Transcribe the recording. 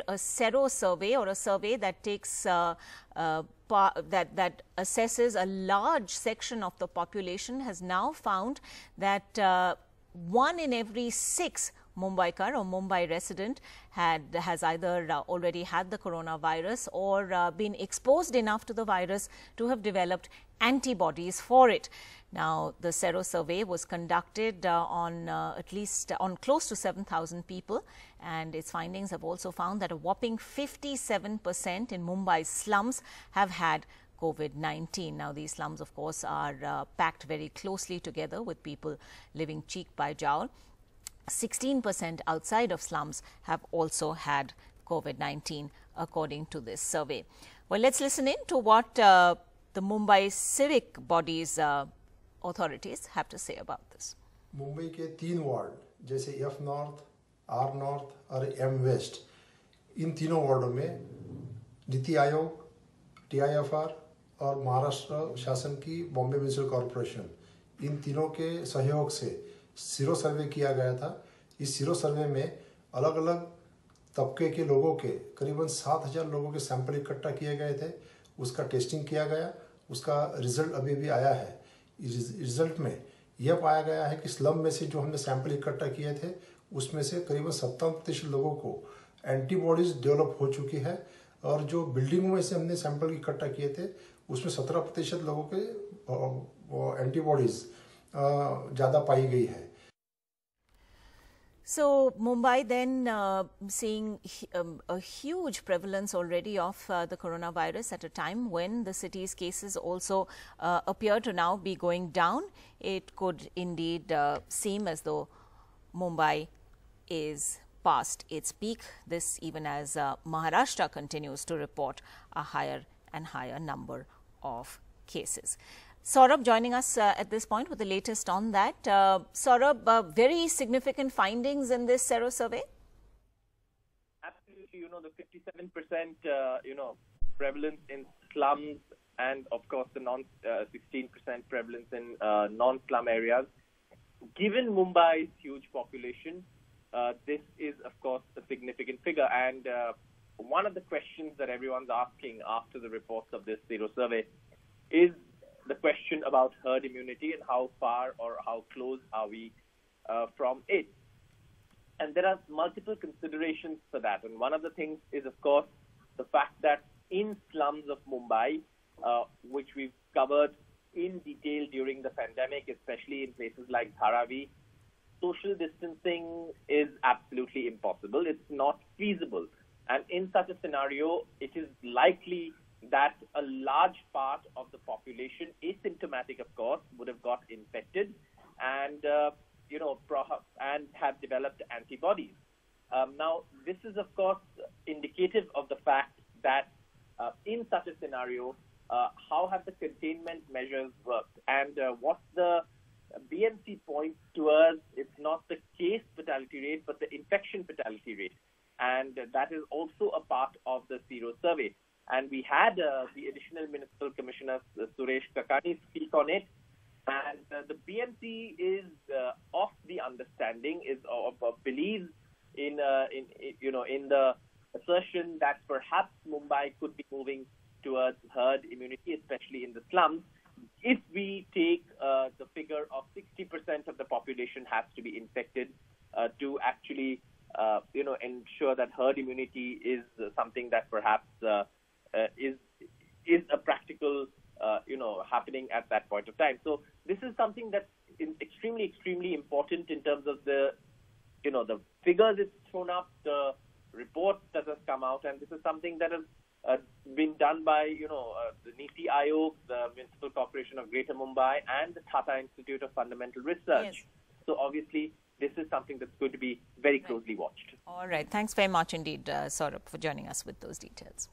A Sero survey, or a survey that takes that assesses a large section of the population, has now found that 1 in every 6 Mumbaikar or Mumbai resident has either already had the coronavirus or been exposed enough to the virus to have developed antibodies for it. Now, the Sero survey was conducted on close to 7,000 people, and its findings have also found that a whopping 57% in Mumbai's slums have had COVID-19. Now, these slums, of course, are packed very closely together with people living cheek by jowl. 16% outside of slums have also had COVID-19, according to this survey. Well, let's listen in to what the Mumbai civic bodies authorities have to say about this. Mumbai के 3 ward जैसे F north, are north और M waste, इन तीनों वार्डों में NITI Aayog, TIFR और महाराष्ट्र शासन की Bombay municipal corporation, इन तीनों के सहयोग से सीरो सर्वे किया गया था। इस सीरो सर्वे में अलग अलग तबके के लोगों के करीबन 7,000 लोगों के सैंपल इकट्ठा किए गए थे। उसका टेस्टिंग किया गया, उसका रिजल्ट अभी भी आया है। रिजल्ट में यह पाया गया है कि स्लम में से जो हमने सैंपल इकट्ठा किए थे, उसमें से करीबन 57% लोगों को एंटीबॉडीज डेवलप हो चुकी है, और जो बिल्डिंगों में से हमने सैंपल इकट्ठा किए थे, उसमें 17% लोगों के एंटीबॉडीज ज़्यादा पाई गई है। So, Mumbai then seeing a huge prevalence already of the coronavirus at a time when the city's cases also appear to now be going down. It could indeed seem as though Mumbai is past its peak. This even as Maharashtra continues to report a higher and higher number of cases. Saurabh joining us at this point with the latest on that. Saurabh, very significant findings in this Sero survey? Absolutely. You know, the 57%, prevalence in slums, and of course the 16% prevalence in non-slum areas. Given Mumbai's huge population, this is of course a significant figure. And one of the questions that everyone's asking after the reports of this Sero survey is the question about herd immunity and how far or how close are we from it. And there are multiple considerations for that. And one of the things is, of course, the fact that in slums of Mumbai, which we've covered in detail during the pandemic, especially in places like Dharavi, social distancing is absolutely impossible. It's not feasible. And in such a scenario, it is likely that a large part of the population, asymptomatic of course, would have got infected and, and have developed antibodies. Now, this is of course indicative of the fact that in such a scenario, how have the containment measures worked? And what the BMC points towards, it's not the case fatality rate, but the infection fatality rate. And that is also a part of the Sero survey. And we had the additional municipal commissioner, Suresh Kakani, speak on it. And the BMC is of the understanding, believes in the assertion that perhaps Mumbai could be moving towards herd immunity, especially in the slums. If we take the figure of 60% of the population has to be infected to actually, ensure that herd immunity is something that perhaps is a practical, happening at that point of time. So this is something that's extremely, extremely important in terms of the figures it's thrown up, the report that has come out, and this is something that has been done by, the Niti Aayog, the Municipal Corporation of Greater Mumbai, and the Tata Institute of Fundamental Research. Yes. So obviously, this is something that's going to be very closely watched. All right. Thanks very much indeed, Saurabh, for joining us with those details.